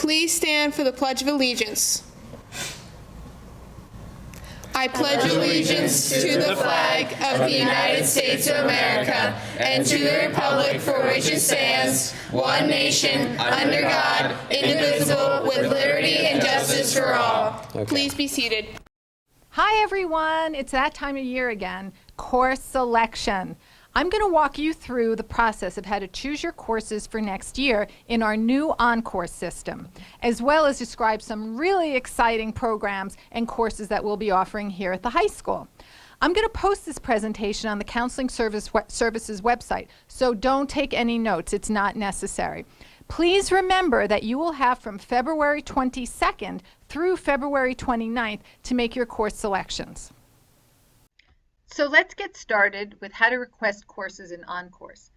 Please stand for the Pledge of Allegiance. I pledge allegiance to the flag of the United States of America and to the republic for which it stands, one nation, under God, indivisible, with liberty and justice for all. Okay. Please be seated. Hi everyone, it's that time of year again, course selection. I'm going to walk you through the process of how to choose your courses for next year in our new OnCourse system, as well as describe some really exciting programs and courses that we'll be offering here at the high school. I'm going to post this presentation on the Counseling Services website, so don't take any notes, it's not necessary. Please remember that you will have from February 22nd through February 29th to make your course selections. So let's get started with how to request courses in OnCourse.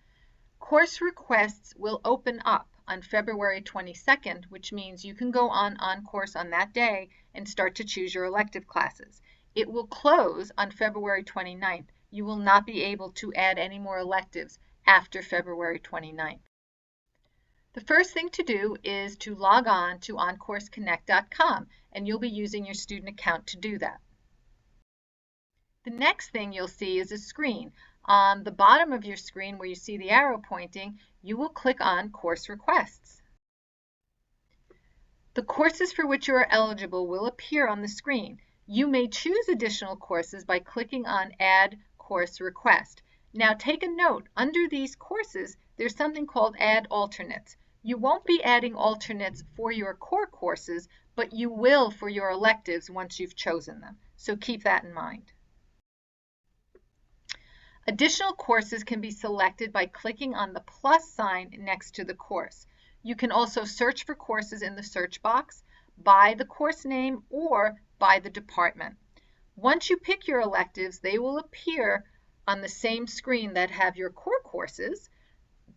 Course requests will open up on February 22nd, which means you can go on OnCourse on that day and start to choose your elective classes. It will close on February 29th. You will not be able to add any more electives after February 29th. The first thing to do is to log on to OnCourseConnect.com, and you'll be using your student account to do that. The next thing you'll see is a screen. On the bottom of your screen where you see the arrow pointing, you will click on Course Requests. The courses for which you are eligible will appear on the screen. You may choose additional courses by clicking on Add Course Request. Now take a note, under these courses, there's something called Add Alternates. You won't be adding alternates for your core courses, but you will for your electives once you've chosen them. So keep that in mind. Additional courses can be selected by clicking on the plus sign next to the course. You can also search for courses in the search box by the course name or by the department. Once you pick your electives, they will appear on the same screen that have your core courses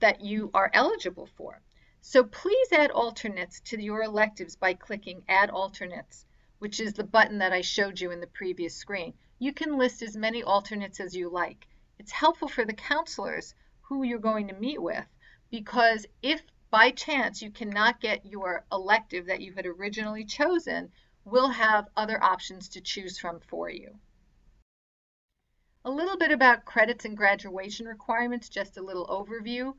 that you are eligible for. So please add alternates to your electives by clicking Add Alternates, which is the button that I showed you in the previous screen. You can list as many alternates as you like. It's helpful for the counselors who you're going to meet with, because if by chance you cannot get your elective that you had originally chosen, we'll have other options to choose from for you. A little bit about credits and graduation requirements, just a little overview.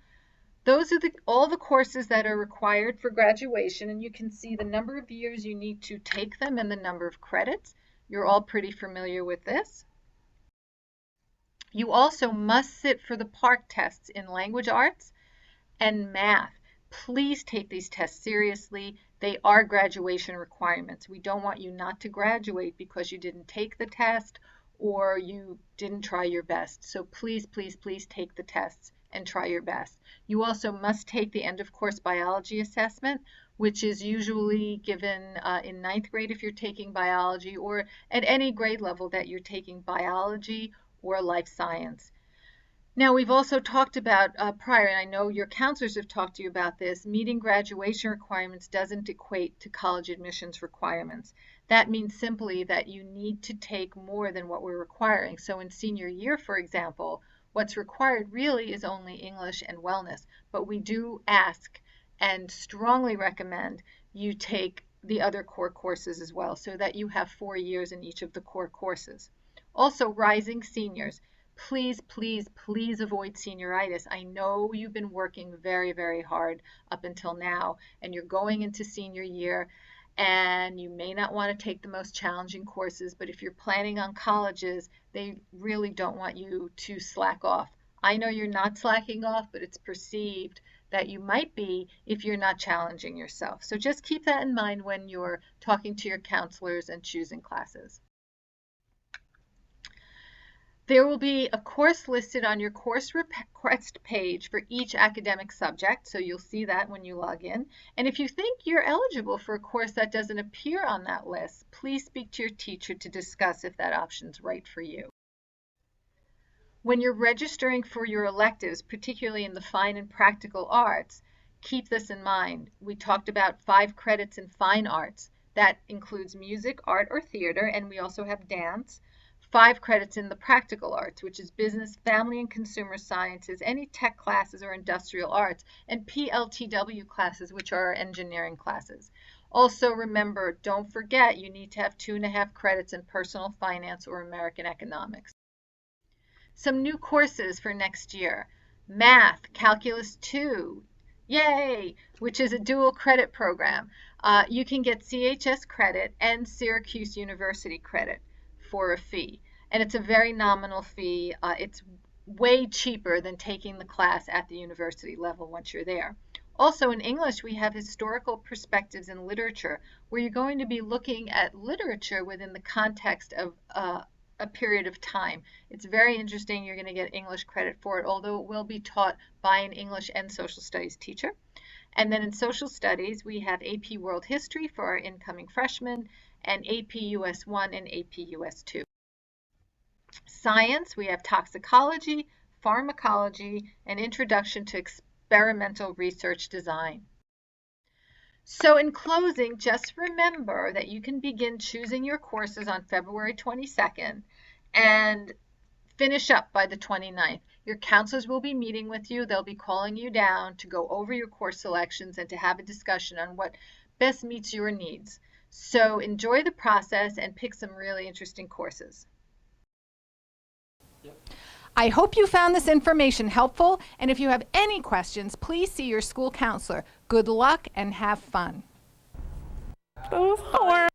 Those are all the courses that are required for graduation, and you can see the number of years you need to take them and the number of credits. You're all pretty familiar with this. You also must sit for the PARCC tests in language arts and math. Please take these tests seriously. They are graduation requirements. We don't want you not to graduate because you didn't take the test or you didn't try your best. So please, please, please take the tests and try your best. You also must take the end of course biology assessment, which is usually given in 9th grade if you're taking biology, or at any grade level that you're taking biology or life science. Now, we've also talked about prior, and I know your counselors have talked to you about this, meeting graduation requirements doesn't equate to college admissions requirements. That means simply that you need to take more than what we're requiring. So in senior year, for example, what's required really is only English and wellness, but we do ask and strongly recommend you take the other core courses as well, so that you have 4 years in each of the core courses. Also, rising seniors, please, please, please avoid senioritis. I know you've been working very, very hard up until now, and you're going into senior year, and you may not want to take the most challenging courses, but if you're planning on colleges, they really don't want you to slack off. I know you're not slacking off, but it's perceived that you might be if you're not challenging yourself. So just keep that in mind when you're talking to your counselors and choosing classes. There will be a course listed on your course request page for each academic subject, so you'll see that when you log in. And if you think you're eligible for a course that doesn't appear on that list, please speak to your teacher to discuss if that option's right for you. When you're registering for your electives, particularly in the fine and practical arts, keep this in mind. We talked about 5 credits in fine arts. That includes music, art, or theater, and we also have dance. 5 credits in the practical arts, which is business, family and consumer sciences, any tech classes or industrial arts, and PLTW classes, which are our engineering classes. Also remember, don't forget, you need to have 2.5 credits in personal finance or American economics. Some new courses for next year. Math, Calculus 2, yay, which is a dual credit program. You can get CHS credit and Syracuse University credit for a fee. And it's a very nominal fee. It's way cheaper than taking the class at the university level once you're there. Also in English, we have historical perspectives in literature, where you're going to be looking at literature within the context of a period of time. It's very interesting. You're going to get English credit for it, although it will be taught by an English and social studies teacher. And then in social studies, we have AP World History for our incoming freshmen, and AP US 1 and AP US 2. Science, we have toxicology, pharmacology, and introduction to experimental research design. So in closing, just remember that you can begin choosing your courses on February 22nd and finish up by the 29th. Your counselors will be meeting with you. They'll be calling you down to go over your course selections and to have a discussion on what best meets your needs. So enjoy the process and pick some really interesting courses. I hope you found this information helpful, and if you have any questions, please see your school counselor. Good luck and have fun. That was horrible.